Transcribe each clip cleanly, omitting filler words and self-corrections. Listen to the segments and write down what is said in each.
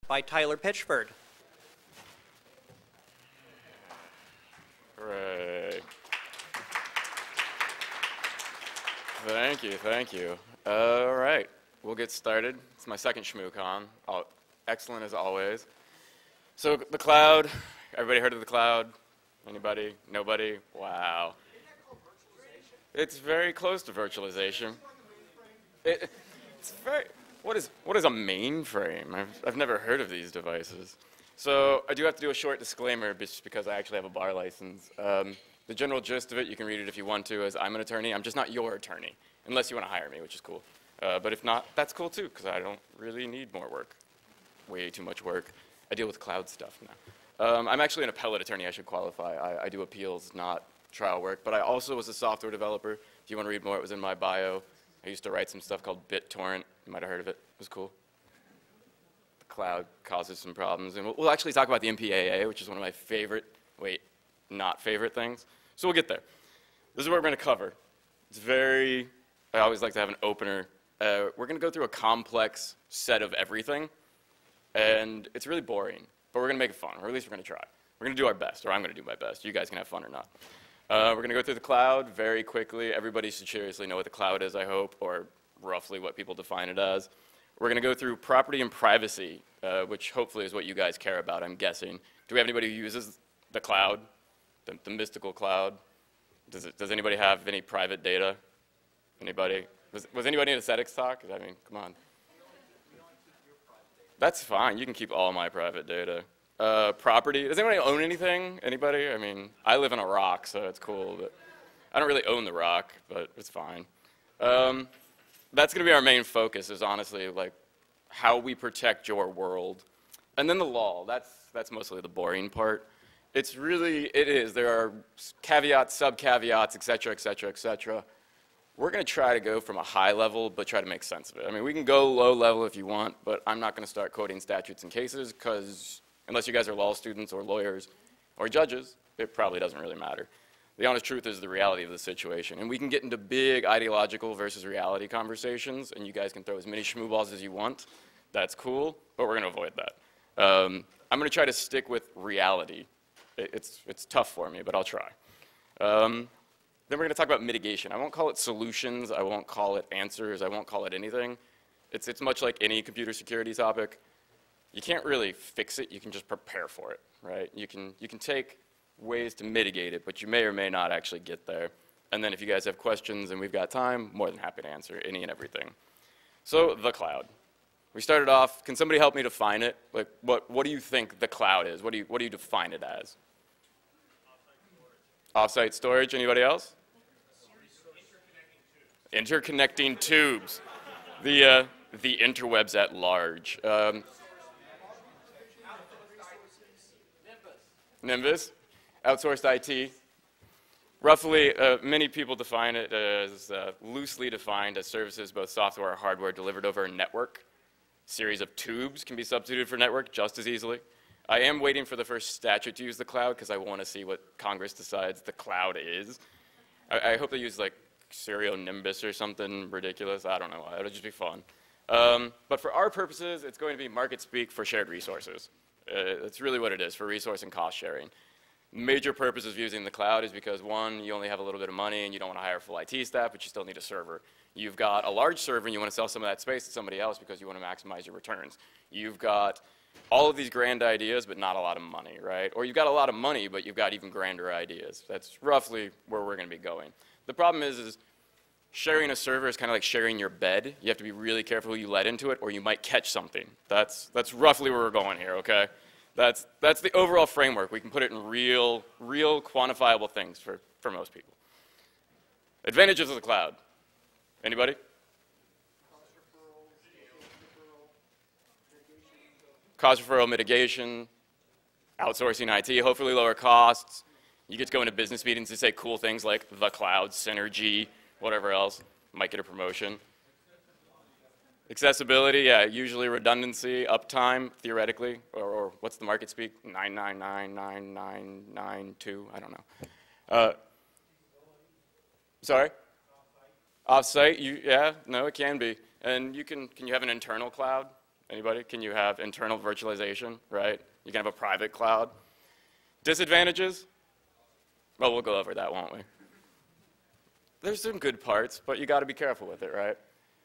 by Tyler Pitchford. Hooray. Thank you, thank you. All right, we'll get started. It's my second Shmoocon. Oh, excellent as always. So the cloud, everybody heard of the cloud? Anybody? Nobody? Wow. It's very close to virtualization. It's very, what is a mainframe? I've never heard of these devices. So I do have to do a short disclaimer just because I actually have a bar license. The general gist of it, you can read it if you want to, is I'm an attorney. I'm just not your attorney, unless you want to hire me, which is cool. But if not, that's cool too, because I don't really need more work. Way too much work. I deal with cloud stuff now. I'm actually an appellate attorney, I should qualify. I do appeals, not trial work. But I also was a software developer. If you want to read more, it was in my bio. I used to write some stuff called BitTorrent. You might have heard of it. It was cool. The cloud causes some problems. And we'll actually talk about the MPAA, which is one of my favorite, not favorite things. So we'll get there. This is what we're going to cover. It's very, I always like to have an opener. We're going to go through a complex set of everything. And it's really boring. But we're going to make it fun, or at least we're going to try. We're going to do our best, or I'm going to do my best. You guys can have fun or not. We're going to go through the cloud very quickly. Everybody should seriously know what the cloud is, I hope, or roughly what people define it as. We're going to go through property and privacy, which hopefully is what you guys care about, I'm guessing. Do we have anybody who uses the cloud, the mystical cloud? Does anybody have any private data? Anybody? Was anybody in aesthetics talk? I mean, come on. That's fine. You can keep all my private data. Property. Does anybody own anything? Anybody? I mean, I live in a rock, so it's cool. But I don't really own the rock, but it's fine. That's going to be our main focus, is honestly like how we protect your world. And then the law. That's mostly the boring part. It is. There are caveats, sub-caveats, et cetera, et cetera, et cetera. We're going to try to go from a high level, but try to make sense of it. I mean, we can go low level if you want, but I'm not going to start quoting statutes and cases because unless you guys are law students or lawyers or judges, it probably doesn't really matter. The honest truth is the reality of the situation. And we can get into big ideological versus reality conversations, and you guys can throw as many schmooballs as you want. That's cool, but we're going to avoid that. I'm going to try to stick with reality. It's tough for me, but I'll try. Then we're going to talk about mitigation. I won't call it solutions. I won't call it answers. I won't call it anything. It's much like any computer security topic. You can't really fix it. You can just prepare for it, right? You can take ways to mitigate it, but you may or may not actually get there. And then if you guys have questions and we've got time, more than happy to answer any and everything. So the cloud. We started off, can somebody help me define it? Like, what do you think the cloud is? What do you define it as? Off-site storage. Anybody else? Interconnecting tubes. The interwebs at large. Nimbus. Outsourced IT. Roughly, many people define it as loosely defined as services, both software or hardware, delivered over a network. Series of tubes can be substituted for network just as easily. I am waiting for the first statute to use the cloud because I want to see what Congress decides the cloud is. I hope they use like Serial Nimbus or something ridiculous. I don't know. It'll just be fun. But for our purposes, it's going to be market speak for shared resources. That's really what it is, for resource and cost sharing. Major purpose of using the cloud is because, one, you only have a little bit of money and you don't want to hire full IT staff, but you still need a server. You've got a large server and you want to sell some of that space to somebody else because you want to maximize your returns. You've got all of these grand ideas, but not a lot of money, right? Or you've got a lot of money, but you've got even grander ideas. That's roughly where we're going to be going. The problem is sharing a server is kind of like sharing your bed. You have to be really careful who you let into it, or you might catch something. That's roughly where we're going here, okay? That's the overall framework. We can put it in real quantifiable things for most people. Advantages of the cloud. Anybody? Cost referral, mitigation, outsourcing IT, hopefully lower costs. You get to go into business meetings and say cool things like the cloud, synergy, whatever else. Might get a promotion. Accessibility, yeah, usually redundancy, uptime, theoretically, or what's the market speak? 9999992, I don't know. Sorry? Off-site, yeah, no, it can be. And can you have an internal cloud? Anybody? Can you have internal virtualization, right? You can have a private cloud. Disadvantages? Well, we'll go over that, won't we? There's some good parts, but you got to be careful with it, right?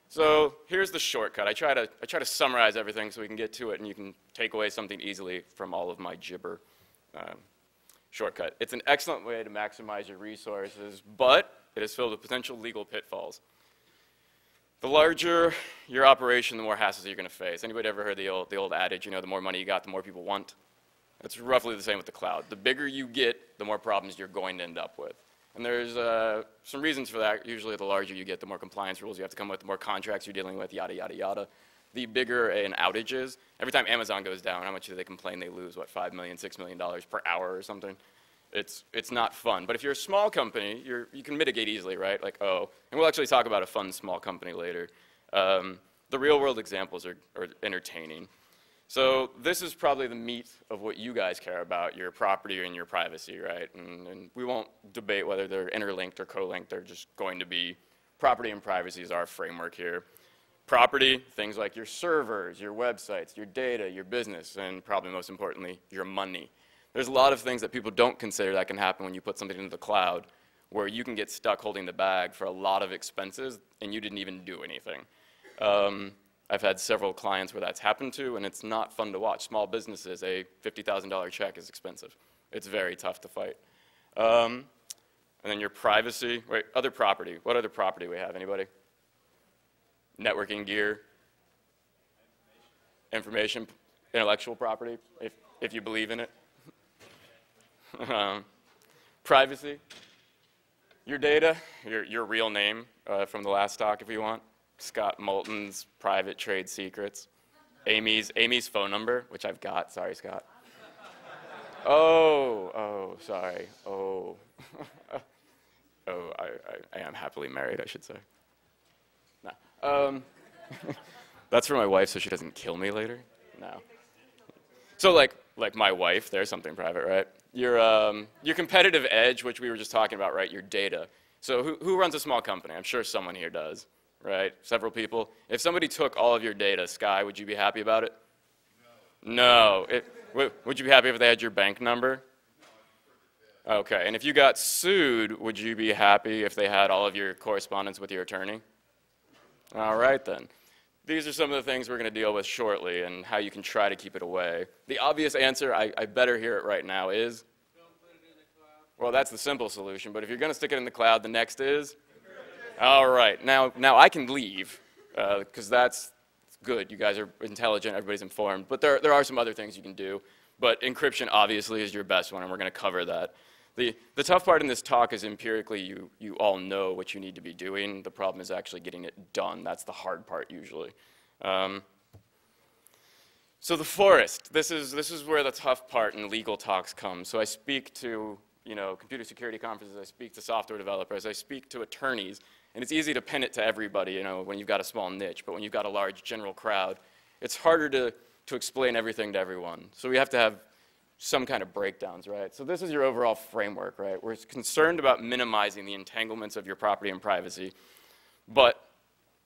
So here's the shortcut. I try to summarize everything so we can get to it and you can take away something easily from all of my gibber. Shortcut. It's an excellent way to maximize your resources, but it is filled with potential legal pitfalls. The larger your operation, the more hassles you're going to face. Anybody ever heard the old adage, you know, the more money you got, the more people want? It's roughly the same with the cloud. The bigger you get, the more problems you're going to end up with. And there's some reasons for that. Usually the larger you get, the more compliance rules you have to come with, the more contracts you're dealing with, yada, yada, yada. The bigger an outage is, every time Amazon goes down, how much do they complain they lose? What, $5 million, $6 million per hour or something? It's not fun. But if you're a small company, you can mitigate easily, right? Like, oh, and we'll actually talk about a fun small company later. The real world examples are entertaining. So this is probably the meat of what you guys care about, your property and your privacy, right? And we won't debate whether they're interlinked or co-linked. They're just going to be property and privacy is our framework here. Property, things like your servers, your websites, your data, your business, and probably most importantly, your money. There's a lot of things that people don't consider that can happen when you put something into the cloud, where you can get stuck holding the bag for a lot of expenses and you didn't even do anything. I've had several clients where that's happened to, and it's not fun to watch. Small businesses, a $50,000 check is expensive. It's very tough to fight. And then your privacy, wait, other property. What other property we have, anybody? Networking gear, information, intellectual property, if you believe in it. Privacy, your data, your real name from the last talk if you want. Scott Moulton's private trade secrets. Amy's phone number, which I've got. Sorry, Scott. Oh, sorry. Oh. I am happily married, I should say. No. That's for my wife so she doesn't kill me later. No. So like my wife, there's something private, right? Your competitive edge, which we were just talking about, right? Your data. So who runs a small company? I'm sure someone here does, right? Several people. If somebody took all of your data, Sky, would you be happy about it? No. Would you be happy if they had your bank number? Okay. And if you got sued, would you be happy if they had all of your correspondence with your attorney? All right, then. These are some of the things we're going to deal with shortly and how you can try to keep it away. The obvious answer, I better hear it right now, is? Don't put it in the cloud. Well, that's the simple solution, but if you're going to stick it in the cloud, the next is? All right. Now I can leave because that's good. You guys are intelligent. Everybody's informed. But there are some other things you can do. But encryption, obviously, is your best one, and we're going to cover that. The tough part in this talk is empirically you all know what you need to be doing. The problem is actually getting it done. That's the hard part usually. So the forest, this is where the tough part in legal talks comes. So I speak to computer security conferences, I speak to software developers, I speak to attorneys, and it's easy to pin it to everybody when you've got a small niche, but when you've got a large general crowd, it's harder to explain everything to everyone. So we have to have some kind of breakdowns, right? So this is your overall framework, right? We're concerned about minimizing the entanglements of your property and privacy, but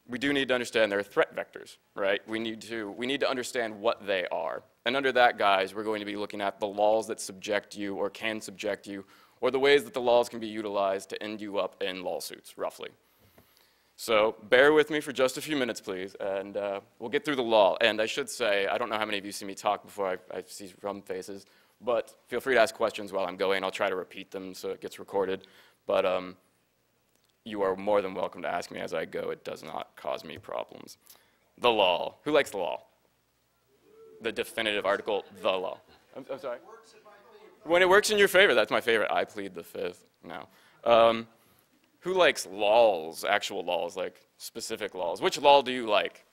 we do need to understand there are threat vectors, right? We need to understand what they are. And under that, guys, we're going to be looking at the laws that subject you or can subject you, or the ways that the laws can be utilized to end you up in lawsuits, roughly. So bear with me for just a few minutes, please, and we'll get through the law. And I should say, I don't know how many of you see me talk before I see rum faces, but feel free to ask questions while I'm going. I'll try to repeat them so it gets recorded. But you are more than welcome to ask me as I go. It does not cause me problems. The law. Who likes the law? The definitive article, the law. I'm sorry? When it works in your favor, that's my favorite. I plead the fifth. No. Who likes laws, actual laws, like specific laws? Which law do you like?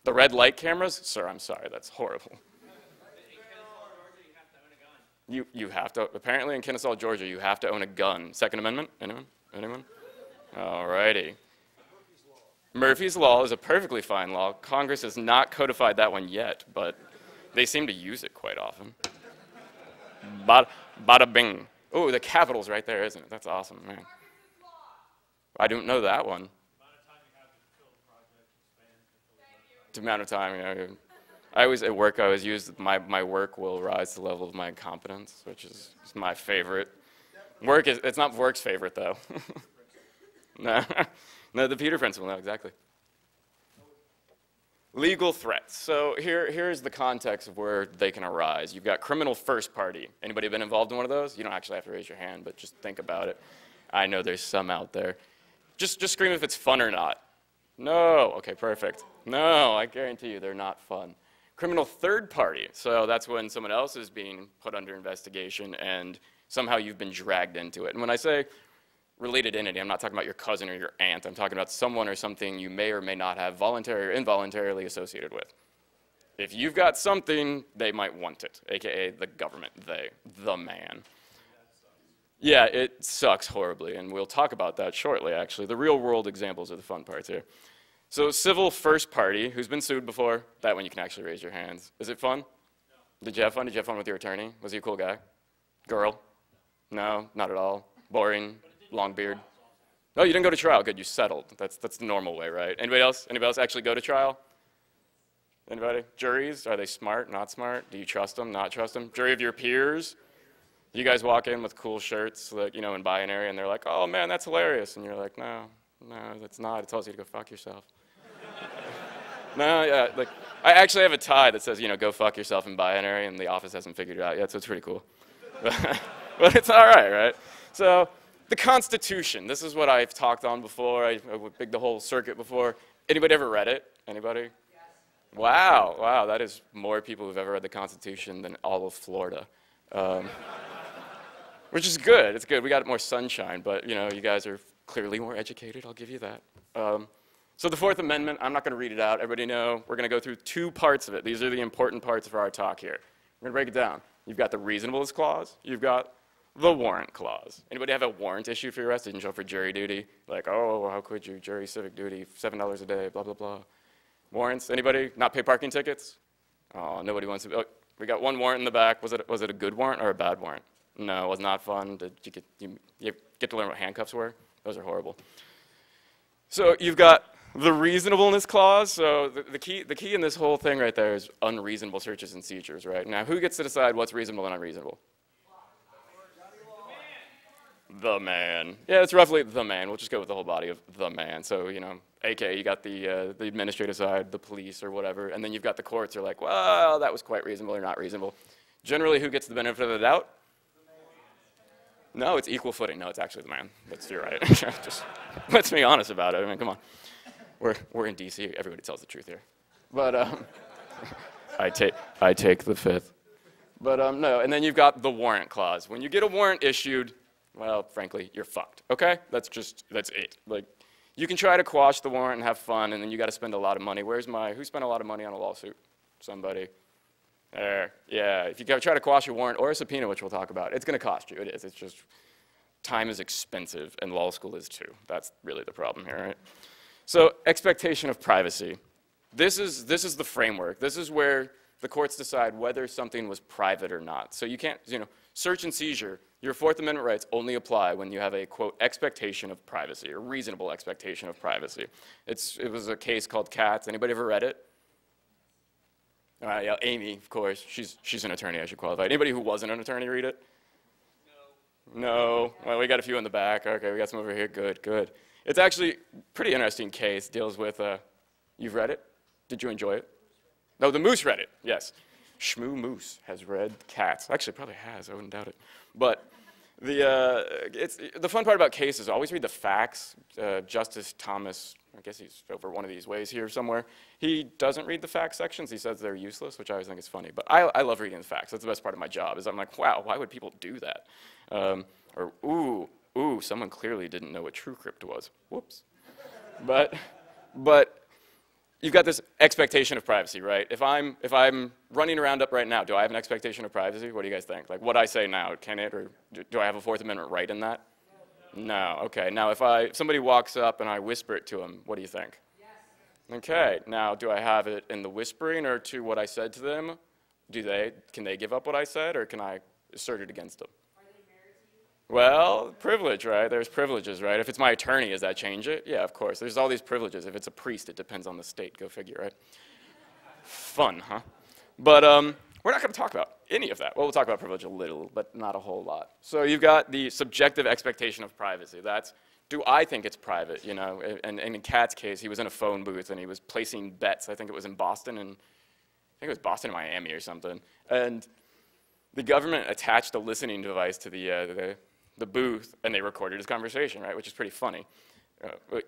The red light cameras? Sir, I'm sorry, that's horrible. You have to, apparently in Kennesaw, Georgia, you have to own a gun. Second Amendment? Anyone? All righty. Murphy's Law is a perfectly fine law. Congress has not codified that one yet, but they seem to use it quite often. Bada bing. Oh, the Capitol's right there, isn't it? That's awesome, man. I don't know that one. The amount of time, I always, at work, I always use my work will rise to the level of my incompetence, which is my favorite. It's not work's favorite, though. No, no, the Peter principle, no, exactly. Legal threats. So here's the context of where they can arise. You've got criminal first party. Anybody been involved in one of those? You don't actually have to raise your hand, but just think about it. I know there's some out there. Just scream if it's fun or not. No. Okay, perfect. No, I guarantee you they're not fun. Criminal third party. So that's when someone else is being put under investigation and somehow you've been dragged into it. And when I say related entity, I'm not talking about your cousin or your aunt. I'm talking about someone or something you may or may not have voluntarily or involuntarily associated with. If you've got something, they might want it, aka the government, the man. Yeah, it sucks horribly, and we'll talk about that shortly, actually. The real world examples are the fun parts here. So civil first party, who's been sued before? That one you can actually raise your hands. Is it fun? No. Did you have fun? Did you have fun with your attorney? Was he a cool guy? Girl? No, not at all. Boring? Long beard? Oh, you didn't go to trial. Good, you settled. That's the normal way, right? Anybody else? Anybody else actually go to trial? Anybody? Juries? Are they smart? Not smart? Do you trust them? Not trust them? Jury of your peers? You guys walk in with cool shirts, like, you know, in binary, and they're like, "Oh man, that's hilarious," and you're like, "No, that's not. It tells you to go fuck yourself." No, yeah, like I actually have a tie that says, you know, "Go fuck yourself" in binary, and the office hasn't figured it out yet, so it's pretty cool. But it's all right? So. The Constitution, this is what I've talked on before. I big the whole circuit before. Anybody ever read it? Anybody? Yes. Wow, that is more people who've ever read the Constitution than all of Florida. Which is good, it's good. We got more sunshine, but you know, you guys are clearly more educated, I'll give you that. So the Fourth Amendment, I'm not gonna read it out. Everybody know, we're gonna go through two parts of it. These are the important parts of our talk here. We're gonna break it down. You've got the reasonableness clause, you've got the warrant clause. Anybody have a warrant issue for your arrest? Didn't show up for jury duty? Like, oh, how could you? Jury civic duty, $7 a day, blah, blah, blah. Warrants? Anybody? Not pay parking tickets? Oh, nobody wants to. Oh, we got one warrant in the back. Was it a good warrant or a bad warrant? No, it was not fun. Did you get to learn what handcuffs were? Those are horrible. So you've got the reasonableness clause. So the key in this whole thing right there is unreasonable searches and seizures, right? Now, who gets to decide what's reasonable and unreasonable? The man. Yeah, it's roughly the man. We'll just go with the whole body of the man. So, you know, AK, you got the administrative side, the police or whatever, and then you've got the courts are like, well, that was quite reasonable or not reasonable. Generally, who gets the benefit of the doubt? No, it's equal footing. No, it's actually the man. You're right. Just let's be honest about it. I mean, come on. We're in DC. Everybody tells the truth here. But I take the fifth. But no, and then you've got the warrant clause. When you get a warrant issued, well, frankly, you're fucked, okay? That's it. Like, you can try to quash the warrant and have fun, and then you got to spend a lot of money. Who spent a lot of money on a lawsuit? Somebody. There, yeah. If you try to quash a warrant or a subpoena, which we'll talk about, it's going to cost you. It is. It's just, time is expensive, and law school is too. That's really the problem here, right? So, expectation of privacy. This is the framework. This is where the courts decide whether something was private or not. So you can't, you know, search and seizure, your Fourth Amendment rights only apply when you have a, quote, expectation of privacy, or reasonable expectation of privacy. It was a case called Katz. Anybody ever read it? All right, yeah, Amy, of course. She's an attorney, I should qualify. Anybody who wasn't an attorney read it? No. Well, we got a few in the back. Okay, we got some over here. Good. It's actually a pretty interesting case. Deals with, you've read it? Did you enjoy it? No, the Moose read it, yes. Shmoocon has read Katz. Actually, probably has, I wouldn't doubt it. But the fun part about cases, always read the facts. Justice Thomas, I guess he's over one of these ways here somewhere. He doesn't read the facts sections. He says they're useless, which I always think is funny. But I love reading the facts. That's the best part of my job, is I'm like, wow, why would people do that? Or, ooh, someone clearly didn't know what TrueCrypt was. Whoops. But you've got this expectation of privacy, right? If I'm running a roundup right now, do I have an expectation of privacy? What do you guys think? Like what I say now, can it, or do I have a Fourth Amendment right in that? No. Okay. Now if somebody walks up and I whisper it to them, what do you think? Yes. Okay. Now do I have it in the whispering or to what I said to them? Can they give up what I said, or can I assert it against them? Are they married to you? Well, privilege, right? There's privileges, right? If it's my attorney, does that change it? Yeah, of course. There's all these privileges. If it's a priest, it depends on the state. Go figure, right? Fun, huh? But we're not going to talk about any of that. Well, we'll talk about privilege a little, but not a whole lot. So you've got the subjective expectation of privacy. That's, do I think it's private, you know? And in Kat's case, he was in a phone booth and he was placing bets. I think it was in Boston, and I think it was Boston, Miami or something. And the government attached a listening device to the booth, and they recorded his conversation, right? Which is pretty funny,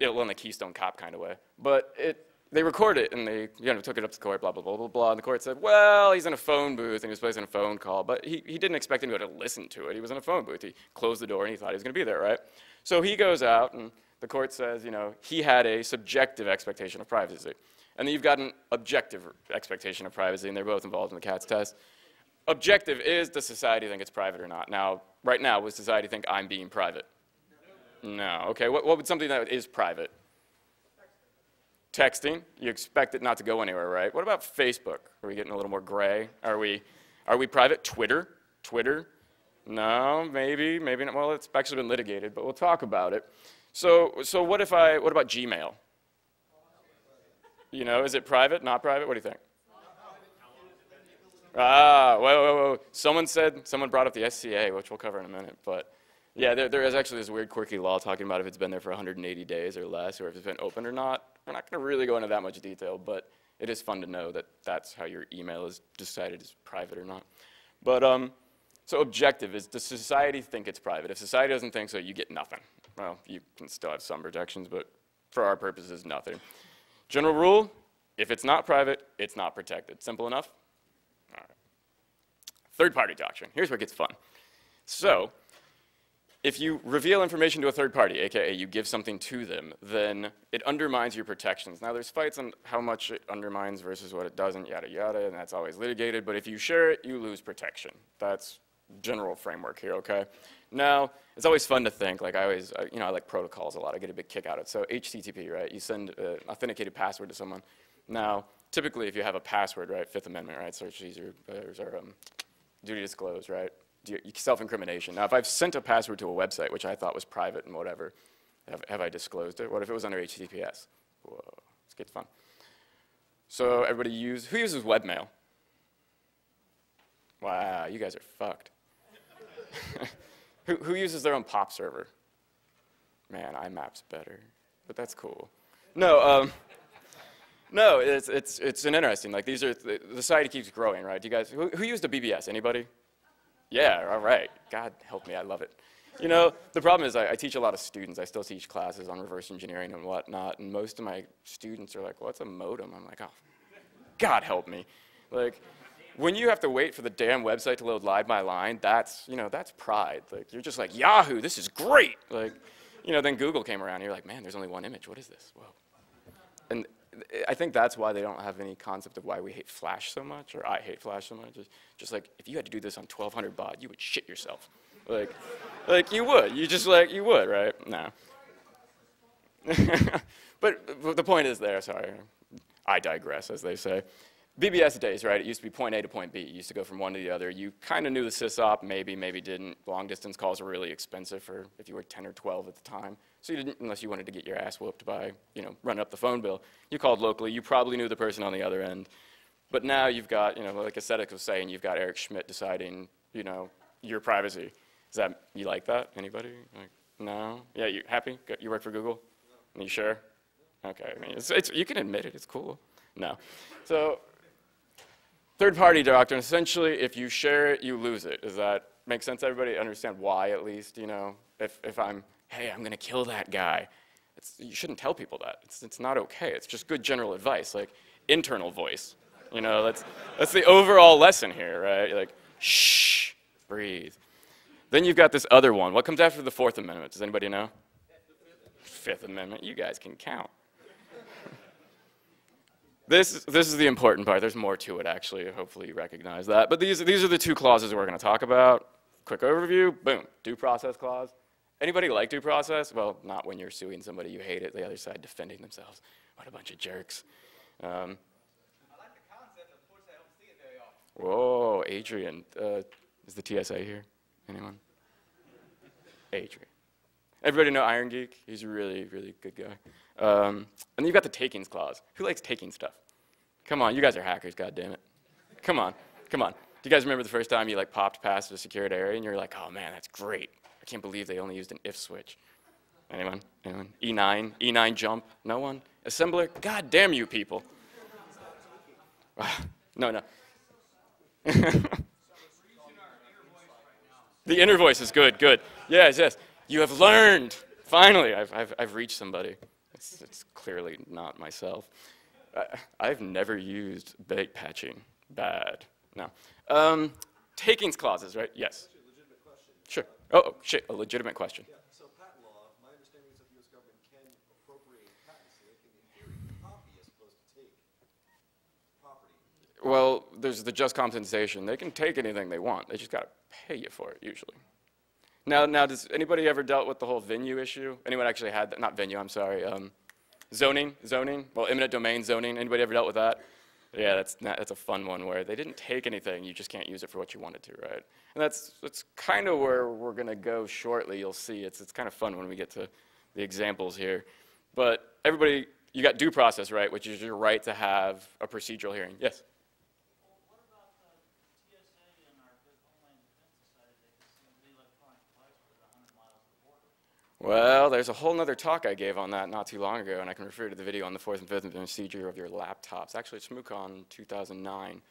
in the Keystone Cop kind of way. But they recorded it, and they took it up to court, blah, blah, blah, blah, blah. And the court said, well, he's in a phone booth, and he was placing a phone call. But he didn't expect anybody to listen to it. He was in a phone booth. He closed the door, and he thought he was going to be there, right? So he goes out, and the court says, he had a subjective expectation of privacy. And then you've got an objective expectation of privacy, and they're both involved in the Katz test. Objective is, does society think it's private or not? Now, right now, would society think I'm being private? No. Okay, what would something that is private? Texting. You expect it not to go anywhere, right? What about Facebook? Are we getting a little more gray? Are we private? Twitter? No, maybe not. Well, it's actually been litigated, but we'll talk about it. So what about Gmail? Is it private, not private? What do you think? Whoa. Someone brought up the SCA, which we'll cover in a minute, but yeah, there is actually this weird quirky law talking about if it's been there for 180 days or less, or if it's been opened or not. We're not going to really go into that much detail, but it is fun to know that that's how your email is decided is private or not. But so objective is, does society think it's private? If society doesn't think so, you get nothing. Well, you can still have some protections, but for our purposes, nothing. General rule, if it's not private, it's not protected. Simple enough? All right. Third-party doctrine. Here's where it gets fun. So if you reveal information to a third party, aka you give something to them, then it undermines your protections. Now there's fights on how much it undermines versus what it doesn't, yada yada, and that's always litigated, but if you share it, you lose protection. That's general framework here, okay? Now, it's always fun to think, like I like protocols a lot, I get a big kick out of it. So HTTP, right, you send an authenticated password to someone. Now, typically if you have a password, right, Fifth Amendment, right, search user, duty to disclose, right? Self-incrimination. Now, if I've sent a password to a website, which I thought was private and whatever, have I disclosed it? What if it was under HTTPS? Whoa, this gets fun. So everybody who uses webmail? Wow, you guys are fucked. Who uses their own POP server? Man, IMAP's better, but that's cool. No, no, it's an interesting, like these are, the site keeps growing, right? Do you guys, who used a BBS, anybody? Yeah, all right. God help me, I love it. The problem is I teach a lot of students. I still teach classes on reverse engineering and whatnot, and most of my students are like, what's a modem? I'm like, oh, God help me. Like, when you have to wait for the damn website to load line by line, that's pride. Like, you're just like, Yahoo, this is great. Like, then Google came around, and you're like, man, there's only one image. What is this? Whoa. And I think that's why they don't have any concept of why we hate Flash so much, or I hate Flash so much. It's just like, if you had to do this on 1200 baud, you would shit yourself. Like you would. You would, right? No. But the point is there, sorry. I digress, as they say. BBS days, right? It used to be point A to point B. You used to go from one to the other. You kind of knew the sysop, maybe didn't. Long distance calls were really expensive for if you were 10 or 12 at the time. So you didn't, unless you wanted to get your ass whooped by, running up the phone bill. You called locally. You probably knew the person on the other end. But now you've got, like Aesthetics was saying, you've got Eric Schmidt deciding, your privacy. You like that? Anybody? Like, no? Yeah, you happy? You work for Google? No. You sure? Okay, I mean, you can admit it. It's cool. No. So, third-party doctrine, essentially, if you share it, you lose it. Does that make sense? Everybody understand why, at least? If I'm, hey, I'm going to kill that guy. You shouldn't tell people that. It's not okay. It's just good general advice, like internal voice. That's the overall lesson here, right? Like, shh, breathe. Then you've got this other one. What comes after the Fourth Amendment? Does anybody know? Fifth Amendment. You guys can count. This is the important part. There's more to it, actually. Hopefully you recognize that. But these are the two clauses we're going to talk about. Quick overview. Boom. Due process clause. Anybody like due process? Well, not when you're suing somebody you hate it. The other side defending themselves. What a bunch of jerks. I like the concept. Unfortunately, I don't see it very often. Whoa, Adrian. Is the TSA here? Anyone? Adrian. Everybody know Iron Geek? He's a really, really good guy. And then you've got the takings clause. Who likes taking stuff? Come on, you guys are hackers, goddammit. Come on, come on. Do you guys remember the first time you like popped past a secured area and you're like, oh man, that's great. I can't believe they only used an if switch. Anyone? Anyone? E9 jump? No one? Assembler? God damn you people. No, no. The inner voice is good, good. Yes, yes. You have learned. Finally, I've reached somebody. It's clearly not myself. I've never used bait patching. Bad. No. Takings clauses, right? Yes. Actually, a legitimate question. Sure. Oh, shit, a legitimate question. Yeah, so patent law, my understanding is that the U.S. government can appropriate patents, so they can, in theory, copy as opposed to take property. Well, there's the just compensation. They can take anything they want. They just got to pay you for it, usually. Now, does anybody ever dealt with the whole venue issue? Anyone actually had that? Not venue, I'm sorry. Zoning? Well, eminent domain zoning. Anybody ever dealt with that? Yeah, that's a fun one where they didn't take anything. You just can't use it for what you wanted to, right? And that's kind of where we're going to go shortly. You'll see. It's kind of fun when we get to the examples here. But everybody, you got due process, right, which is your right to have a procedural hearing. Yes? Well, what about the TSA and our good Homeland Defense Society? They can see the electronic device within 100 miles of the border. Well, there's a whole nother talk I gave on that not too long ago, and I can refer to the video on the fourth and fifth procedure of your laptops. Actually, it's Shmoocon 2009.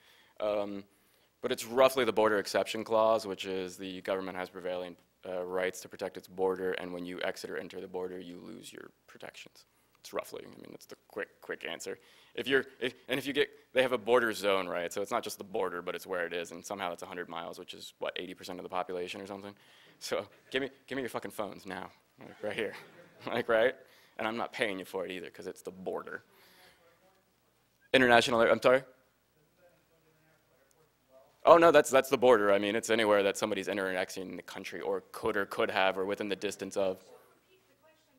But it's roughly the border exception clause, which is the government has prevailing rights to protect its border, and when you exit or enter the border, you lose your protections. It's roughly, I mean, that's the quick answer. If you get, they have a border zone, right? So it's not just the border, but it's where it is, and somehow it's 100 miles, which is, what, 80% of the population or something? So give me your fucking phones now, like right here, like, right? And I'm not paying you for it either, because it's the border. International, I'm sorry? Oh, no, that's the border. I mean, it's anywhere that somebody's annexing the country or could have or within the distance of.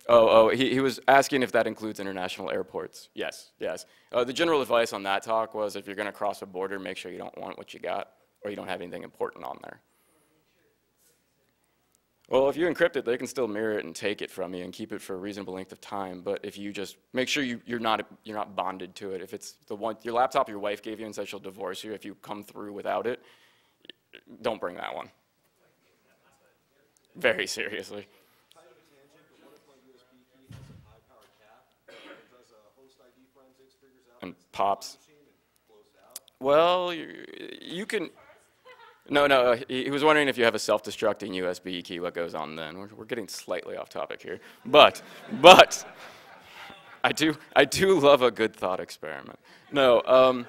Oh, he was asking if that includes international airports. Yes, yes. The general advice on that talk was if you're going to cross a border, make sure you don't want what you got or you don't have anything important on there. Well, if you encrypt it, they can still mirror it and take it from you and keep it for a reasonable length of time. But if you just make sure you're not bonded to it. If it's the one your laptop your wife gave you and said she'll divorce you if you come through without it, don't bring that one. Very seriously. Kind of a tangent, but what if my USB key has a high-powered cap that does host ID forensics, figures out And it's a pops. machine and blows it out? Well, you can. No, he was wondering if you have a self-destructing USB key, what goes on then? We're getting slightly off topic here, but I do love a good thought experiment. No,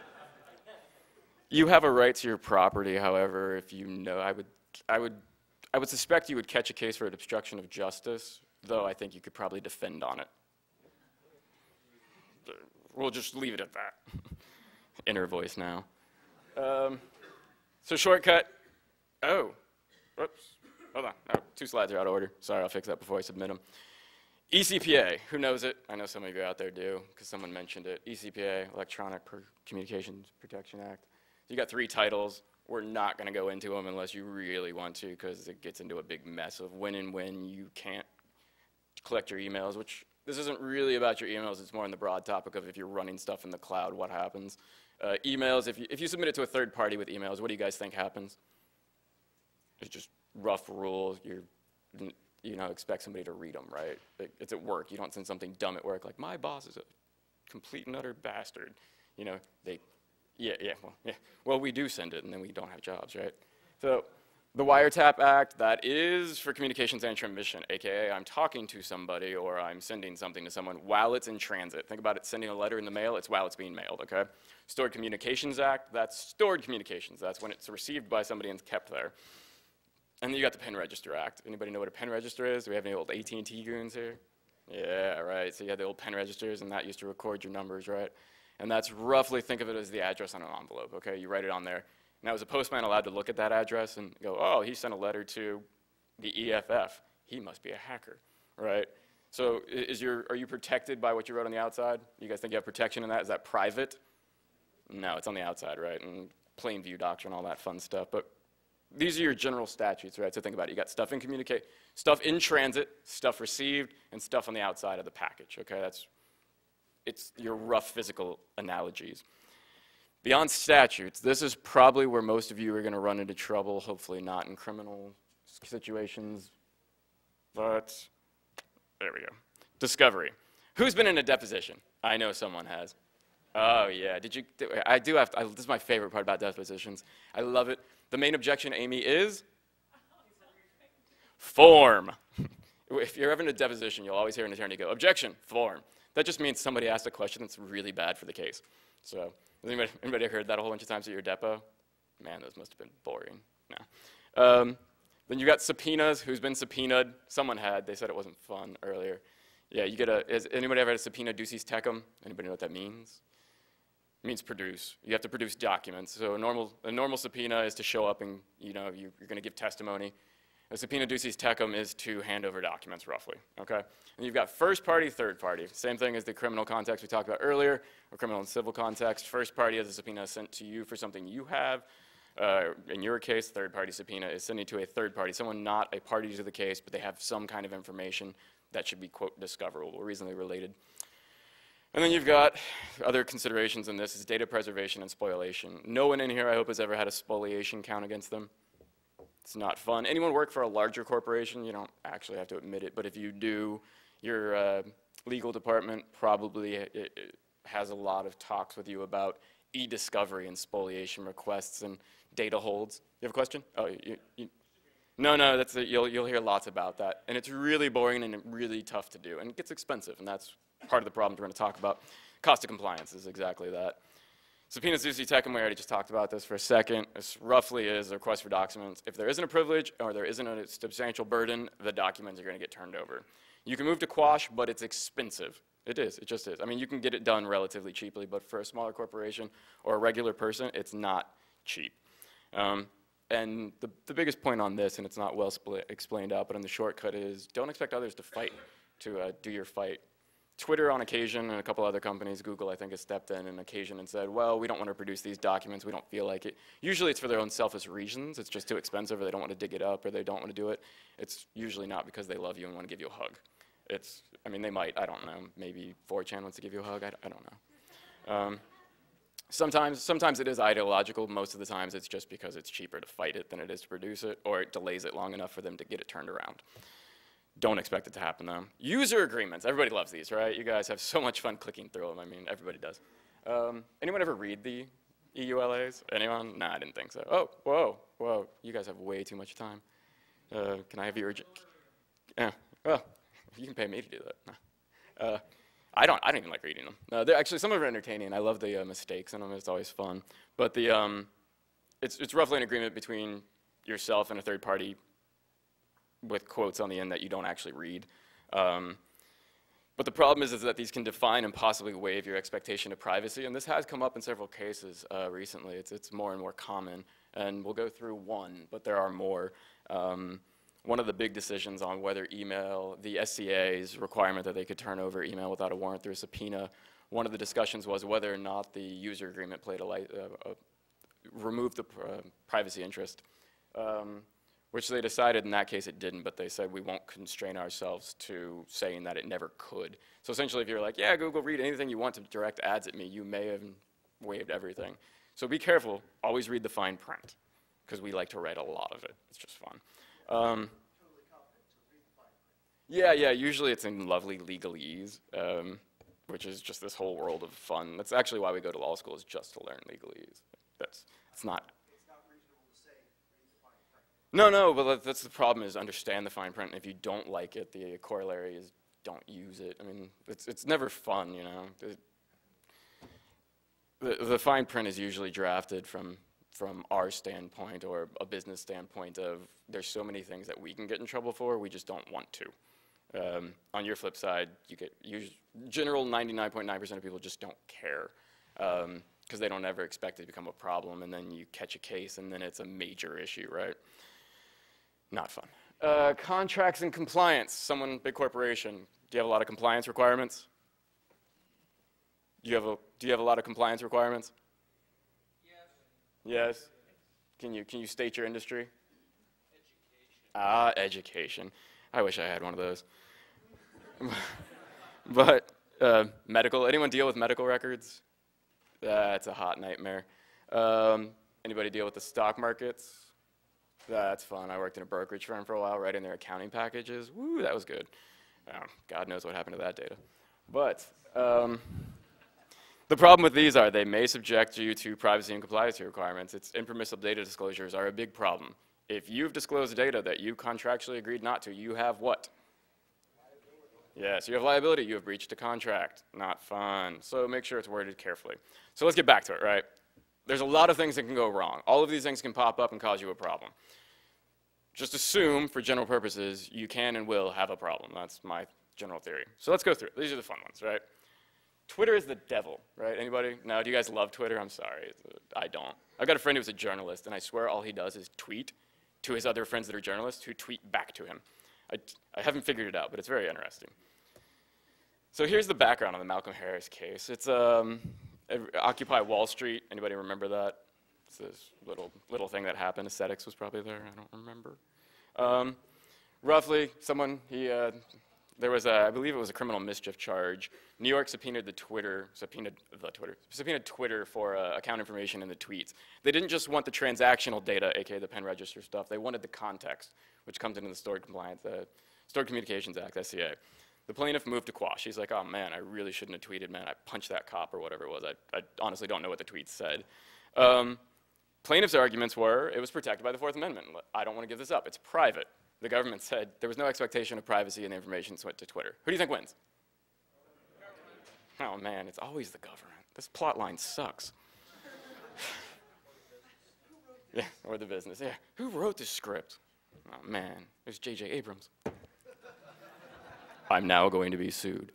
you have a right to your property. However, if you know, I would suspect you would catch a case for an obstruction of justice, though I think you could probably defend on it. We'll just leave it at that. Inner voice now. So shortcut, whoops, hold on, oh, 2 slides are out of order. Sorry, I'll fix that before I submit them. eCPA, who knows it? I know some of you out there do, because someone mentioned it. eCPA, Electronic Communications Protection Act. You got 3 titles. We're not going to go into them unless you really want to, because it gets into a big mess of when and when you can't collect your emails, which this isn't really about your emails. It's more on the broad topic of if you're running stuff in the cloud, what happens. Emails, if you submit it to a third party with emails, what do you guys think happens? It's just rough rules. Expect somebody to read them, right? It's at work. You don't send something dumb at work like, my boss is a complete and utter bastard. Well, we do send it, and then we don't have jobs, right? So the Wiretap Act, that is for communications and transmission, aka I'm talking to somebody or I'm sending something to someone while it's in transit. Think about it, sending a letter in the mail, it's while it's being mailed, okay? Stored Communications Act, that's stored communications. That's when it's received by somebody and kept there. And then you got the Pen Register Act. Anybody know what a pen register is? Do we have any old AT&T goons here? Yeah, right, so you had the old pen registers, and that used to record your numbers, right? And that's roughly, think of it as the address on an envelope, okay? You write it on there. Now, is a postman allowed to look at that address and go, oh, he sent a letter to the EFF. He must be a hacker, right? So are you protected by what you wrote on the outside? You guys think you have protection in that? Is that private? No, it's on the outside, right? And plain view doctrine, all that fun stuff. But these are your general statutes, right? So think about it. You got stuff in transit, stuff received, and stuff on the outside of the package, okay? It's your rough physical analogies. Beyond statutes, this is probably where most of you are going to run into trouble, hopefully not in criminal situations, but there we go. Discovery. Who's been in a deposition? I know someone has. Oh yeah, did you, I do have to, this is my favorite part about depositions. I love it. The main objection, Amy, is form. If you're ever in a deposition, you'll always hear an attorney go, objection, form. That just means somebody asked a question that's really bad for the case. So, has anybody heard that a whole bunch of times at your depo? Man, those must have been boring. No. Then you got subpoenas. Who's been subpoenaed? Someone had. They said it wasn't fun earlier. Yeah, you get a, has anybody ever had a subpoena ducis tecum? Anybody know what that means? It means produce. You have to produce documents. So a normal subpoena is to show up and, you're going to give testimony. A subpoena ducis tecum is to hand over documents, roughly, okay? And you've got first party, third party. Same thing as the criminal context we talked about earlier, or criminal and civil context. First party is a subpoena sent to you for something you have. In your case, third party subpoena is sending to a third party, someone not a party to the case, but they have some kind of information that should be, quote, discoverable, reasonably related. And then you've got other considerations in this is data preservation and spoliation. No one in here, I hope, has ever had a spoliation count against them. It's not fun. Anyone work for a larger corporation? You don't actually have to admit it, but if you do, your legal department probably it has a lot of talks with you about e-discovery and spoliation requests and data holds. You have a question? Oh, no, that's you'll hear lots about that, and it's really boring and really tough to do, and it gets expensive, and that's part of the problems we're going to talk about. Cost of compliance is exactly that. Subpoenas ducis tecum, we already just talked about this for a second. This roughly is a request for documents. If there isn't a privilege or there isn't a substantial burden, the documents are going to get turned over. You can move to quash, but it's expensive. It is, it just is. I mean, you can get it done relatively cheaply, but for a smaller corporation or a regular person, it's not cheap. And the biggest point on this, and it's not well explained out, but in the shortcut is don't expect others to fight, to do your fight. Twitter on occasion and a couple other companies, Google I think has stepped in on occasion and said, well, we don't want to produce these documents, we don't feel like it. Usually it's for their own selfish reasons, it's just too expensive or they don't want to dig it up or they don't want to do it. It's usually not because they love you and want to give you a hug. I mean they might, I don't know, maybe 4chan wants to give you a hug, I don't know. Sometimes it is ideological, most of the times it's just because it's cheaper to fight it than it is to produce it or it delays it long enough for them to get it turned around. Don't expect it to happen though. User agreements, everybody loves these, right? You guys have so much fun clicking through them, I mean, everybody does. Anyone ever read the EULAs? Anyone? Nah, I didn't think so. Oh, whoa, you guys have way too much time. Can I have your, yeah, well, you can pay me to do that. No. I don't even like reading them. Actually, some of them are entertaining. I love the mistakes in them, it's always fun. But it's roughly an agreement between yourself and a third party with quotes on the end that you don't actually read. But the problem is that these can define and possibly waive your expectation of privacy, and this has come up in several cases recently. It's more and more common, and we'll go through one, but there are more. One of the big decisions on whether email, the SCA's requirement that they could turn over email without a warrant through a subpoena, one of the discussions was whether or not the user agreement played removed the privacy interest. Which they decided in that case it didn't, but they said we won't constrain ourselves to saying that it never could. So essentially if you're like, yeah, Google, read anything you want to direct ads at me, you may have waived everything. So be careful, always read the fine print, because we like to write a lot of it. It's just fun. Yeah, usually it's in lovely legalese, which is just this whole world of fun. That's actually why we go to law school, is just to learn legalese. It's not. No, but that's the problem is understand the fine print. And if you don't like it, the corollary is don't use it. I mean, it's never fun, you know. The fine print is usually drafted from our standpoint or a business standpoint of there's so many things that we can get in trouble for, we just don't want to. On your flip side, you get general 99.9% of people just don't care. Because they don't ever expect it to become a problem, and then you catch a case, and then it's a major issue, right? Not fun. Contracts and compliance. Someone, big corporation. Do you have a lot of compliance requirements? Do you have a lot of compliance requirements? Yes. Can you state your industry? Education. Education. I wish I had one of those. But medical. Anyone deal with medical records? That's a hot nightmare. Anybody deal with the stock markets? That's fun. I worked in a brokerage firm for a while, writing their accounting packages. Woo, that was good. God knows what happened to that data. But the problem with these are they may subject you to privacy and compliance requirements. It's impermissible data disclosures are a big problem. If you've disclosed data that you contractually agreed not to, you have what? Yes, you have liability. You have breached a contract. Not fun. So make sure it's worded carefully. So let's get back to it, right? There's a lot of things that can go wrong. All of these things can pop up and cause you a problem. Just assume, for general purposes, you can and will have a problem. That's my general theory. So let's go through it. These are the fun ones, right? Twitter is the devil, right? Anybody? No, do you guys love Twitter? I'm sorry. I don't. I've got a friend who's a journalist, and I swear all he does is tweet to his other friends that are journalists who tweet back to him. I haven't figured it out, but it's very interesting. So here's the background on the Malcolm Harris case. It's Occupy Wall Street. Anybody remember that? It's this little thing that happened. Aesthetics was probably there. I don't remember. Roughly, someone, there was I believe it was a criminal mischief charge. New York subpoenaed Twitter for account information in the tweets. They didn't just want the transactional data, aka the pen register stuff. They wanted the context, which comes into the Stored Communications Act, SCA. The plaintiff moved to quash. He's like, oh man, I really shouldn't have tweeted, man. I punched that cop or whatever it was. I honestly don't know what the tweet said. Plaintiff's arguments were, it was protected by the Fourth Amendment. I don't want to give this up. It's private. The government said there was no expectation of privacy and the information went to Twitter. Who do you think wins? Oh man, it's always the government. This plot line sucks. Yeah, or the business. Yeah, who wrote this script? Oh man, it was J.J. Abrams. I'm now going to be sued.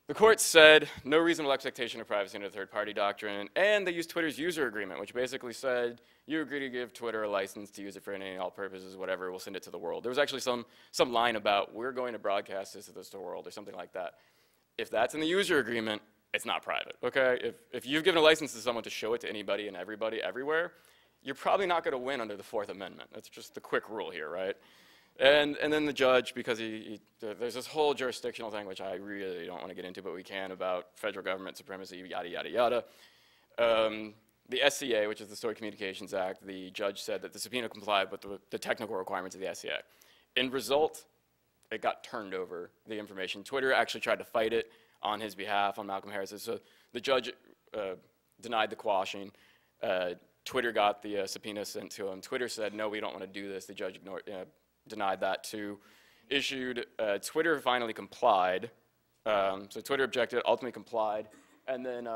The court said no reasonable expectation of privacy under the third-party doctrine, and they used Twitter's user agreement, which basically said, you agree to give Twitter a license to use it for any and all purposes, whatever, we'll send it to the world. There was actually some line about, we're going to broadcast this to the world, or something like that. If that's in the user agreement, it's not private, okay? If you've given a license to someone to show it to anybody and everybody everywhere, you're probably not going to win under the Fourth Amendment. That's just the quick rule here, right? And then the judge, because there's this whole jurisdictional thing, which I really don't want to get into, but we can, about federal government supremacy, yada, yada, yada. The SCA, which is the Stored Communications Act, the judge said that the subpoena complied with the technical requirements of the SCA. In result, it got turned over, the information. Twitter actually tried to fight it on his behalf, on Malcolm Harris's. So the judge denied the quashing. Twitter got the subpoena sent to him. Twitter said, no, we don't want to do this. The judge denied that too. Twitter finally complied. So Twitter objected, ultimately complied. And then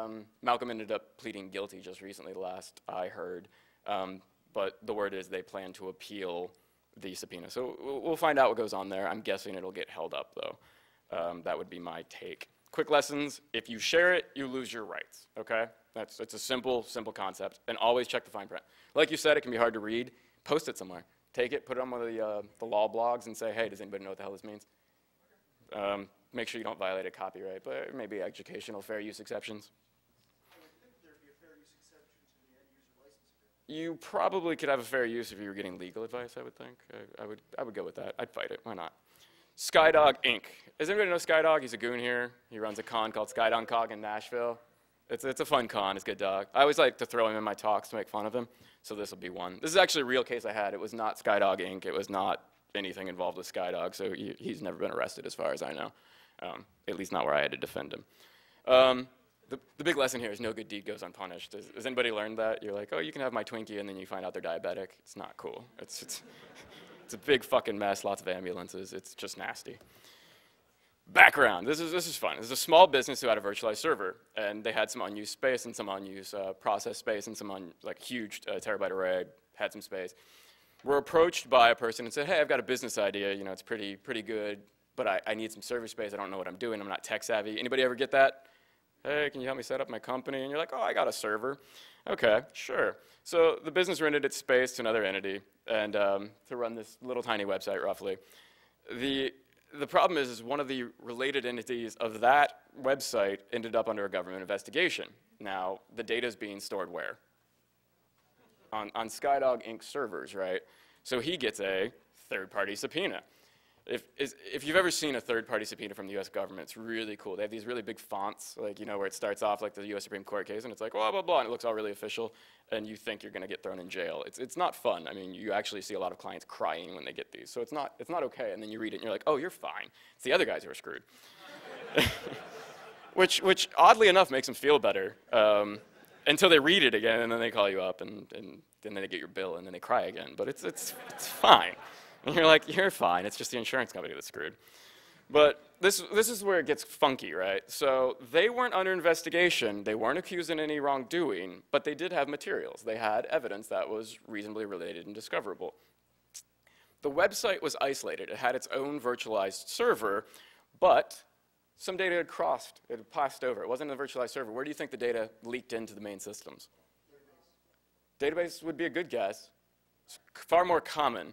Malcolm ended up pleading guilty just recently, the last I heard. But the word is they plan to appeal the subpoena. So we'll find out what goes on there. I'm guessing it'll get held up, though. That would be my take. Quick lessons. If you share it, you lose your rights, okay? It's a simple concept. And always check the fine print. Like you said, it can be hard to read. Post it somewhere. Take it, put it on one of the law blogs and say, hey, does anybody know what the hell this means? Make sure you don't violate a copyright, but maybe educational fair use exceptions. I would think there'd be a fair use exception to the end user license agreement. You probably could have a fair use if you were getting legal advice, I would think. I would go with that. I'd fight it. Why not? Skydog Inc. Does anybody know Skydog? He's a goon here. He runs a con called Skydog Cog in Nashville. It's a fun con. It's a good dog. I always like to throw him in my talks to make fun of him, so this will be one. This is actually a real case I had. It was not Skydog Inc. It was not anything involved with Skydog, so he's never been arrested as far as I know, at least not where I had to defend him. The big lesson here is no good deed goes unpunished. Has anybody learned that? You're like, oh, you can have my Twinkie, and then you find out they're diabetic. It's not cool. It's a big fucking mess, lots of ambulances. It's just nasty. Background, this is fun. This is a small business who had a virtualized server, and they had some unused space and some unused process space and some huge terabyte array, had some space. We're approached by a person and said, hey, I've got a business idea, you know, it's pretty good, but I need some server space, I don't know what I'm doing, I'm not tech savvy. Anybody ever get that? Hey, can you help me set up my company? And you're like, oh, I got a server. Okay, sure. So the business rented its space to another entity and to run this little tiny website roughly. The problem is one of the related entities of that website ended up under a government investigation. Now, the data is being stored where? On Skydog Inc. servers, right? So he gets a third-party subpoena. If you've ever seen a third-party subpoena from the U.S. government, it's really cool. They have these really big fonts, like, you know, where it starts off like the U.S. Supreme Court case, and it's like, blah, blah, blah, and it looks all really official, and you think you're going to get thrown in jail. It's not fun. I mean, you actually see a lot of clients crying when they get these, so it's not okay, and then you read it, and you're like, oh, you're fine. It's the other guys who are screwed. which oddly enough, makes them feel better, until they read it again, and then they call you up, and then they get your bill, and then they cry again, but it's fine. And you're like, you're fine, it's just the insurance company that's screwed. But this is where it gets funky, right? So they weren't under investigation, they weren't accused in any wrongdoing, but they did have materials. They had evidence that was reasonably related and discoverable. The website was isolated. It had its own virtualized server, but some data had crossed, it had passed over. It wasn't a virtualized server. Where do you think the data leaked into the main systems? Database would be a good guess. It's far more common.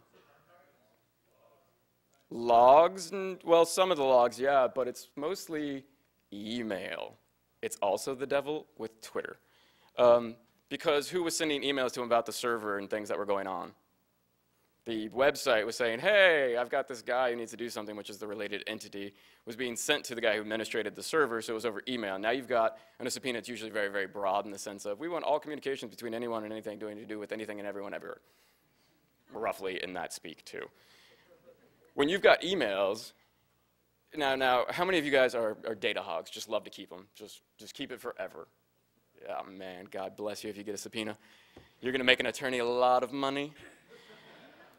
Logs, well, some of the logs, yeah, but it's mostly email. It's also the devil with Twitter. Because who was sending emails to him about the server and things that were going on? The website was saying, hey, I've got this guy who needs to do something, which is the related entity, was being sent to the guy who administrated the server, so it was over email. Now you've got, and a subpoena, it's usually very, very broad in the sense of, we want all communications between anyone and anything doing to do with anything and everyone everywhere. Roughly in that speak, too. When you've got emails, now, how many of you guys are data hogs, just love to keep them, just keep it forever? Yeah, man, God bless you if you get a subpoena. You're going to make an attorney a lot of money.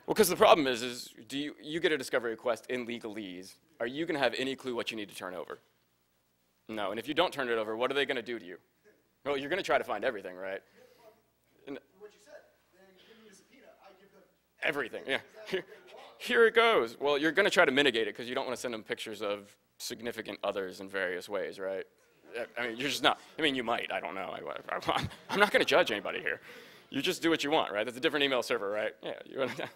Well, because the problem is do you get a discovery request in legalese, are you going to have any clue what you need to turn over? No, and if you don't turn it over, what are they going to do to you? Well, you're going to try to find everything, right? And What you said, they give me a subpoena, I give them everything, yeah. Here it goes. Well, you're going to try to mitigate it because you don't want to send them pictures of significant others in various ways, right? I mean, you're just not. I mean, you might. I don't know. I'm not going to judge anybody here. You just do what you want, right? That's a different email server, right? Yeah.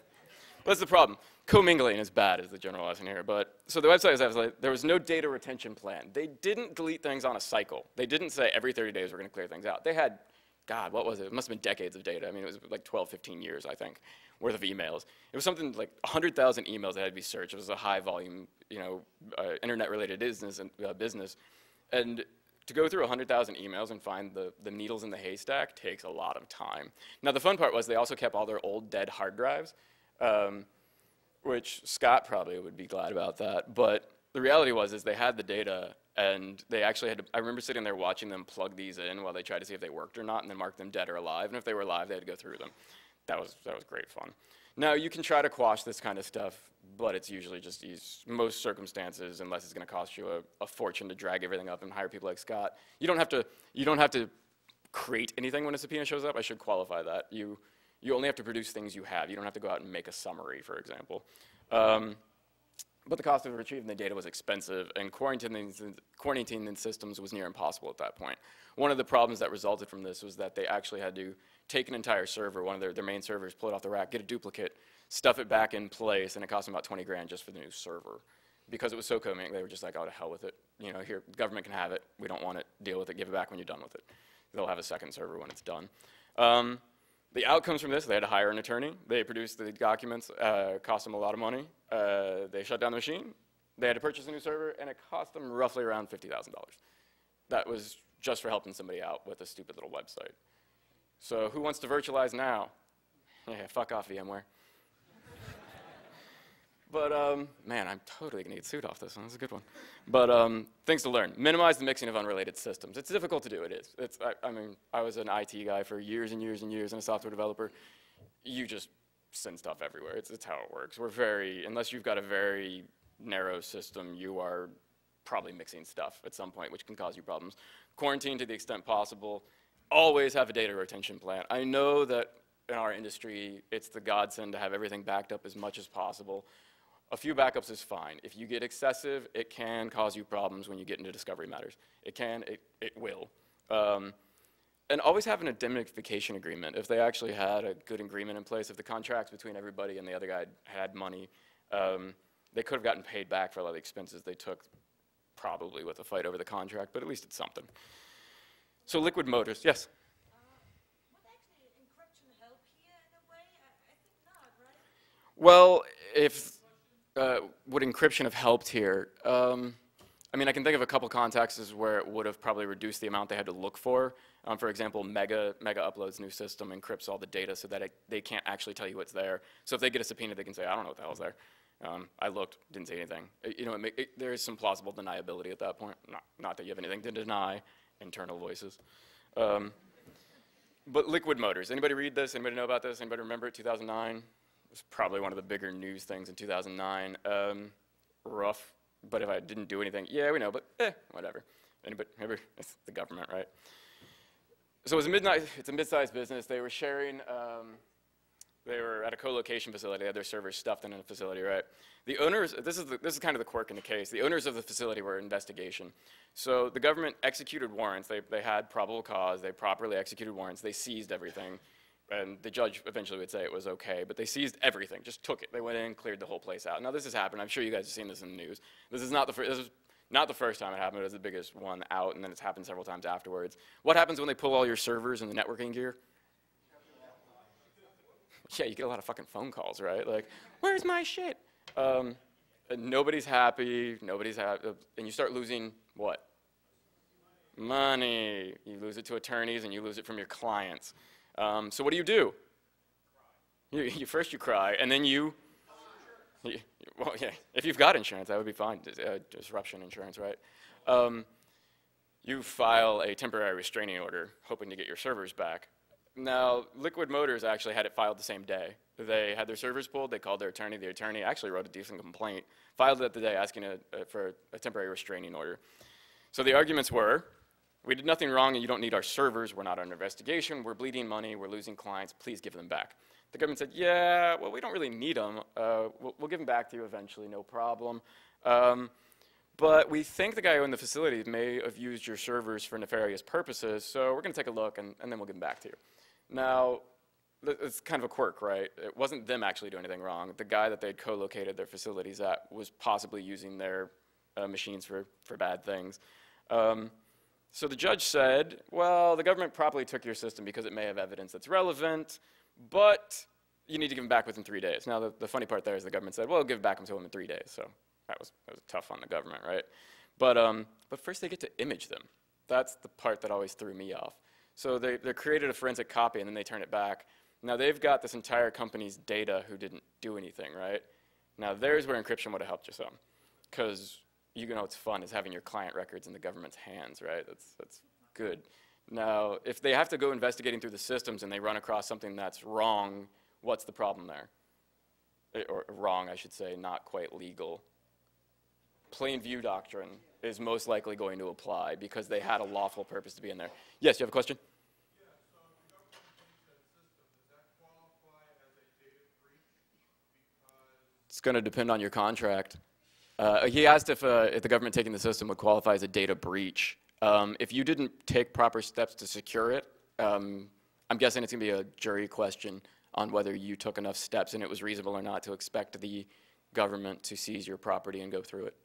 That's the problem. Commingling is bad, is the general lesson here. But so the website is like, there was no data retention plan. They didn't delete things on a cycle. They didn't say every 30 days we're going to clear things out. They had, God, what was it? It must have been decades of data. I mean, it was like 12, 15 years, I think, worth of emails. It was something like 100,000 emails that had to be searched. It was a high volume, internet-related business. And to go through 100,000 emails and find the needles in the haystack takes a lot of time. Now, the fun part was they also kept all their old dead hard drives, which Scott probably would be glad about that. But the reality was they had the data, and they actually had to, I remember sitting there watching them plug these in while they tried to see if they worked or not, and then mark them dead or alive. And if they were alive, they had to go through them. That was great fun. Now, you can try to quash this kind of stuff, but it's usually just most circumstances, unless it's going to cost you a fortune to drag everything up and hire people like Scott. You don't have to create anything when a subpoena shows up. I should qualify that. You only have to produce things you have. You don't have to go out and make a summary, for example. But the cost of retrieving the data was expensive, and quarantining systems was near impossible at that point. One of the problems that resulted from this was that they actually had to take an entire server, one of their main servers, pull it off the rack, get a duplicate, stuff it back in place, and it cost them about 20 grand just for the new server. Because it was so common, they were just like, oh, to hell with it. You know, here, the government can have it. We don't want it. Deal with it. Give it back when you're done with it. They'll have a second server when it's done. The outcomes from this, they had to hire an attorney. They produced the documents, cost them a lot of money. They shut down the machine. They had to purchase a new server, and it cost them roughly around $50,000. That was just for helping somebody out with a stupid little website. So who wants to virtualize now? Yeah, fuck off, VMware. But, man, I'm totally going to get sued off this one. That's a good one. But things to learn. Minimize the mixing of unrelated systems. It's difficult to do. It is. I mean, I was an IT guy for years and years and years and a software developer. You just send stuff everywhere. It's how it works. Unless you've got a very narrow system, you are probably mixing stuff at some point, which can cause you problems. Quarantine to the extent possible. Always have a data retention plan. I know that in our industry, it's the godsend to have everything backed up as much as possible. A few backups is fine. If you get excessive, it can cause you problems when you get into discovery matters. It can, it will. And always have an indemnification agreement. If they actually had a good agreement in place, if the contracts between everybody and the other guy had money, they could have gotten paid back for a lot of the expenses they took, probably with a fight over the contract, but at least it's something. So liquid motors, yes? Would actually encryption help here in a way? I think not, right? Well, would encryption have helped here? I mean, I can think of a couple contexts where it would have probably reduced the amount they had to look for. For example, Mega uploads new system, encrypts all the data so that they can't actually tell you what's there. So if they get a subpoena, they can say, I don't know what the hell's there. I looked, didn't see anything. You know, there is some plausible deniability at that point. Not that you have anything to deny, internal voices. But liquid motors, anybody read this? Anybody know about this? Anybody remember it, 2009? It was probably one of the bigger news things in 2009. Rough, but if I didn't do anything, yeah, we know, but whatever. Anybody, it's the government, right? So it's a mid-sized business. They were sharing, they were at a co-location facility. They had their servers stuffed in a facility, right? The owners, this is kind of the quirk in the case. The owners of the facility were in investigation. So the government executed warrants. They had probable cause. They properly executed warrants. They seized everything. And the judge eventually would say it was okay, but they seized everything, just took it. They went in, cleared the whole place out. Now this has happened. I'm sure you guys have seen this in the news. This is not the first time it happened. It was the biggest one out, and then it's happened several times afterwards. What happens when they pull all your servers and the networking gear? Yeah, you get a lot of fucking phone calls, right? Like, where's my shit? And nobody's happy, and you start losing what? Money. You lose it to attorneys, and you lose it from your clients. So what do? First you cry, and then you well, yeah, if you've got insurance, that would be fine, disruption insurance, right? You file a temporary restraining order, hoping to get your servers back. Now, Liquid Motors actually had it filed the same day. They had their servers pulled, they called their attorney. The attorney actually wrote a decent complaint, filed it the day asking for a temporary restraining order. So the arguments were, we did nothing wrong and you don't need our servers, we're not under investigation, we're bleeding money, we're losing clients, please give them back. The government said, yeah, well, we don't really need them. We'll give them back to you eventually, no problem. But we think the guy who owned the facility may have used your servers for nefarious purposes, so we're going to take a look and then we'll give them back to you. Now, it's kind of a quirk, right? It wasn't them actually doing anything wrong. The guy that they'd co-located their facilities at was possibly using their machines for bad things. So the judge said, well, the government probably took your system because it may have evidence that's relevant, but you need to give them back within 3 days. Now, the funny part there is the government said, well, we'll give it back to them in 3 days. So that was tough on the government, right? But first they get to image them. That's the part that always threw me off. So they created a forensic copy, and then they turn it back. Now, they've got this entire company's data who didn't do anything, right? Now, there's where encryption would have helped you some, because you know what's fun is having your client records in the government's hands, right? That's good. Now, if they have to go investigating through the systems and they run across something that's wrong, what's the problem there? Or wrong, I should say, not quite legal. Plain view doctrine is most likely going to apply because they had a lawful purpose to be in there. Yes, you have a question? Yeah, so if the government takes that system, does that qualify as a data breach? Because It's going to depend on your contract. He asked if the government taking the system would qualify as a data breach. If you didn't take proper steps to secure it, I'm guessing it's going to be a jury question on whether you took enough steps and it was reasonable or not to expect the government to seize your property and go through it.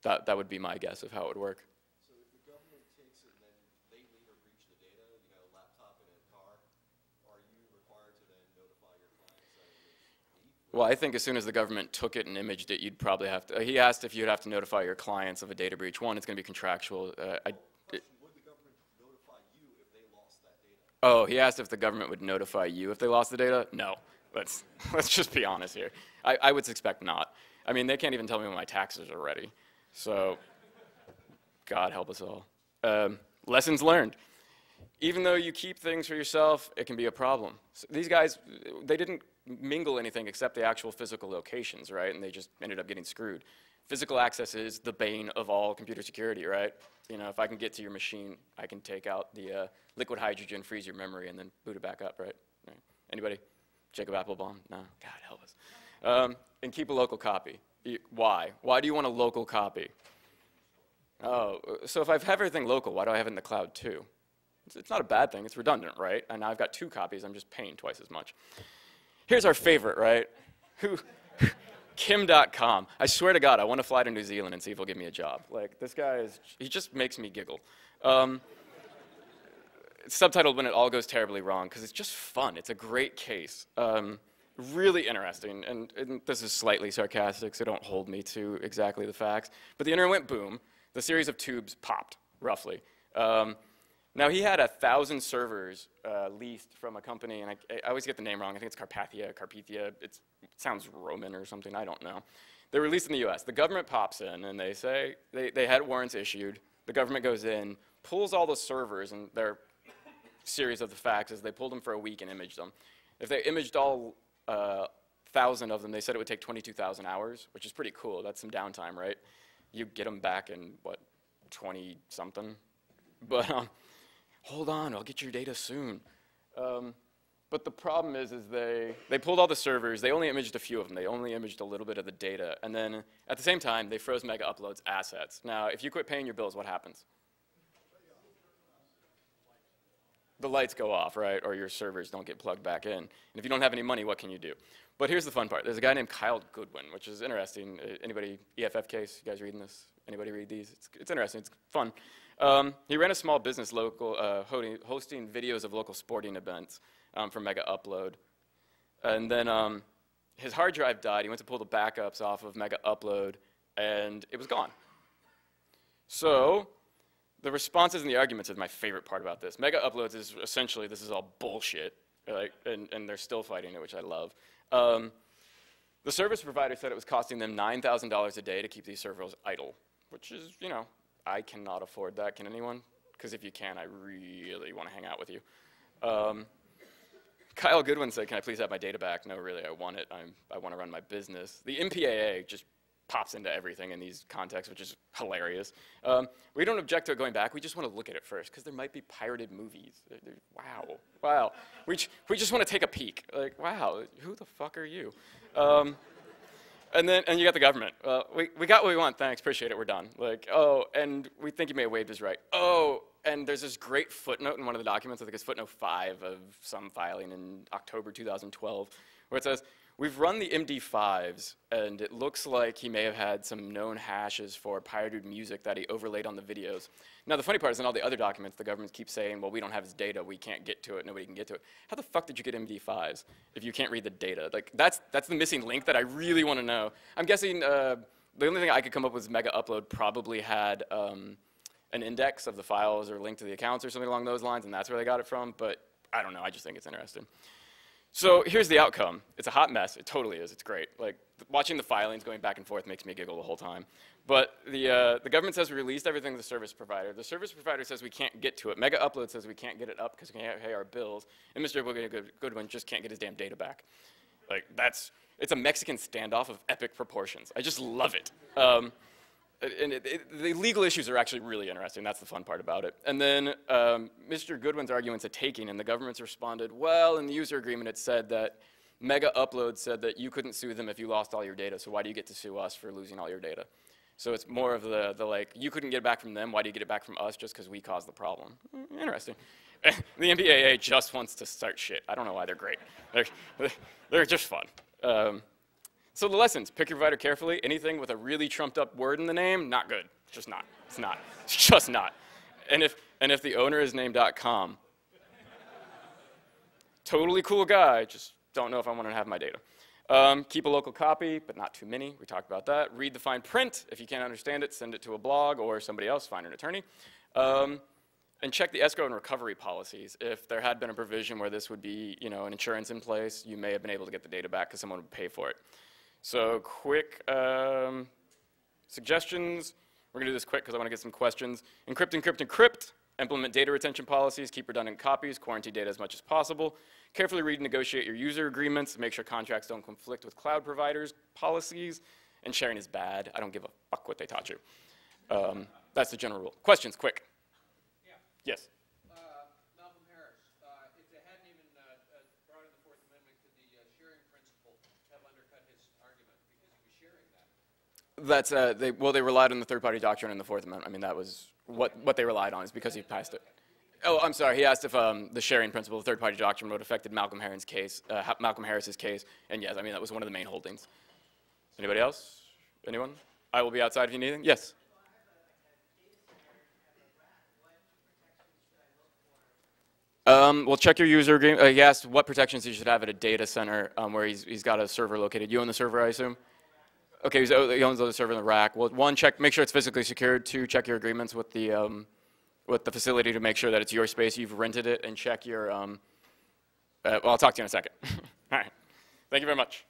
That would be my guess of how it would work. So if the government takes it and then they later breach the data, you got a laptop in a car, are you required to then notify your clients that it was leaked? Well, I think as soon as the government took it and imaged it, you'd probably have to. He asked if you'd have to notify your clients of a data breach. One, it's going to be contractual. Would the government notify you if they lost that data? Oh, he asked if the government would notify you if they lost the data? No. Let's just be honest here. I would suspect not. I mean, they can't even tell me when my taxes are ready. So, God help us all. Lessons learned. Even though you keep things for yourself, it can be a problem. So these guys, they didn't mingle anything except the actual physical locations, right? And they just ended up getting screwed. Physical access is the bane of all computer security, right? You know, if I can get to your machine, I can take out the liquid hydrogen, freeze your memory, and then boot it back up, right? Anybody? Jacob Applebaum? No? God help us. And keep a local copy. Why? Why do you want a local copy? Oh, so if I have everything local, why do I have it in the cloud too? It's not a bad thing. It's redundant, right? And now I've got 2 copies. I'm just paying twice as much. Here's our favorite, right? Kim.com. I swear to God, I want to fly to New Zealand and see if he'll give me a job. Like, this guy he just makes me giggle. It's subtitled When It All Goes Terribly Wrong, because it's just fun. It's a great case. really interesting, and this is slightly sarcastic, so don't hold me to exactly the facts, but the internet went boom. The series of tubes popped, roughly. Now, he had 1,000 servers leased from a company, and I always get the name wrong. I think it's Carpathia. It sounds Roman or something. I don't know. They're released in the U.S. The government pops in, and they say they had warrants issued. The government goes in, pulls all the servers, and their series of the facts is they pulled them for a week and imaged them. If they imaged all 1,000 of them, they said it would take 22,000 hours, which is pretty cool. That's some downtime, right? You get them back in, what, 20-something? But hold on, I'll get your data soon. But the problem is they pulled all the servers. They only imaged a few of them. They only imaged a little bit of the data. And then at the same time, they froze Mega Upload's assets. Now, if you quit paying your bills, what happens? The lights go off, right? Or your servers don't get plugged back in. And if you don't have any money, what can you do? But here's the fun part. There's a guy named Kyle Goodwin, which is interesting. Anybody, EFF case, you guys reading this? Anybody read these? It's interesting. It's fun. He ran a small business hosting videos of local sporting events for Mega Upload. And then his hard drive died. He went to pull the backups off of Mega Upload, and it was gone. So the responses and the arguments is my favorite part about this. Mega Uploads is essentially, this is all bullshit, and they're still fighting it, which I love. The service provider said it was costing them $9,000 a day to keep these servers idle, which is, you know, I cannot afford that. Can anyone? Because if you can, I really want to hang out with you. Kyle Goodwin said, can I please have my data back? No, really, I want it. I want to run my business. The MPAA just pops into everything in these contexts, which is hilarious. We don't object to it going back. We just want to look at it first, because there might be pirated movies. Wow. We just want to take a peek. Like, wow, who the fuck are you? And you got the government. We got what we want, thanks, appreciate it, we're done. Like, oh, and we think you may have waived his right. Oh, and there's this great footnote in one of the documents, I think it's footnote 5 of some filing in October 2012, where it says, we've run the MD5s, and it looks like he may have had some known hashes for pirated music that he overlaid on the videos. Now, the funny part is in all the other documents, the government keeps saying, well, we don't have his data, we can't get to it, nobody can get to it. How the fuck did you get MD5s if you can't read the data? Like, that's the missing link that I really want to know. I'm guessing the only thing I could come up with is Mega Upload probably had an index of the files or linked to the accounts or something along those lines, and that's where they got it from, but I don't know, I just think it's interesting. So here's the outcome. It's a hot mess. It totally is. It's great. Like, watching the filings going back and forth makes me giggle the whole time. But the government says we released everything to the service provider. The service provider says we can't get to it. Mega Upload says we can't get it up because we can't pay our bills. And Mr. Goodwin just can't get his damn data back. Like, it's a Mexican standoff of epic proportions. I just love it. And the legal issues are actually really interesting. That's the fun part about it. And then Mr. Goodwin's argument's a taking, and the government's responded, well, in the user agreement it said that Mega Upload said that you couldn't sue them if you lost all your data, so why do you get to sue us for losing all your data? So it's more of the like, you couldn't get it back from them, why do you get it back from us just because we caused the problem? Interesting. The MPAA just wants to start shit. I don't know why they're great. They're just fun. So the lessons, pick your provider carefully. Anything with a really trumped up word in the name, not good. It's just not. It's not. It's just not. And if the owner is named .com, totally cool guy, just don't know if I want to have my data. Keep a local copy, but not too many. We talked about that. Read the fine print. If you can't understand it, send it to a blog or somebody else, find an attorney. And check the escrow and recovery policies. If there had been a provision where this would be, you know, an insurance in place, you may have been able to get the data back because someone would pay for it. So quick suggestions. We're going to do this quick because I want to get some questions. Encrypt, encrypt, encrypt. Implement data retention policies. Keep redundant copies. Quarantine data as much as possible. Carefully read and negotiate your user agreements. Make sure contracts don't conflict with cloud providers' policies. And sharing is bad. I don't give a fuck what they taught you. That's the general rule. Questions, quick. Yeah. Yes. Malcolm Harris, if they hadn't even brought in the Fourth Amendment, could the sharing principle have undercut his argument because he was sharing that? That's, they relied on the third-party doctrine in the Fourth Amendment. I mean, that was what they relied on is because he passed it. Oh, I'm sorry. He asked if the sharing principle, the third-party doctrine, would have affected Malcolm Harris's case, and yes, I mean, that was one of the main holdings. Anybody else? Anyone? I will be outside if you need anything. Yes? Well, check your user agreement. He asked what protections you should have at a data center where he's got a server located. You own the server, I assume? Okay, he owns the server in the rack. Well, one, make sure it's physically secured. Two, check your agreements with the facility to make sure that it's your space, you've rented it, and check your, well, I'll talk to you in a second. All right. Thank you very much.